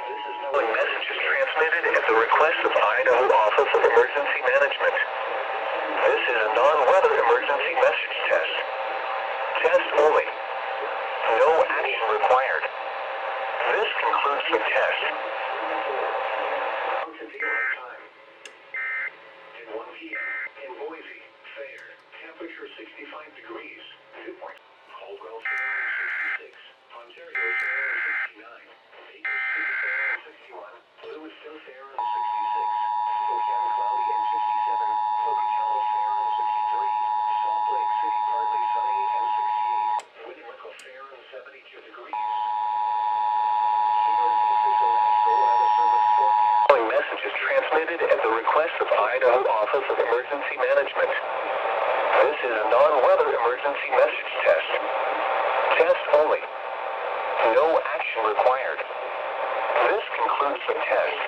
Following message is transmitted at the request of Idaho Office of Emergency Management. This is a non-weather emergency message test. Test only. No action required. This concludes the test. Time. At 1 p.m. in Boise, fair. Temperature 65 degrees. Dew point. Caldwell fair and 66. Ontario fair and 69. Baker City fair and 61. Lewisville fair and 66. Spokane cloudy and 67. Pocatello fair and 63. Salt Lake City partly sunny and 68. Winnemucca fair and 72 degrees. Here is the official National Weather Service forecast. The following message is transmitted at the request of Idaho Office of Emergency Management. This is a non-weather emergency message test. Test only. No action required. This concludes the test.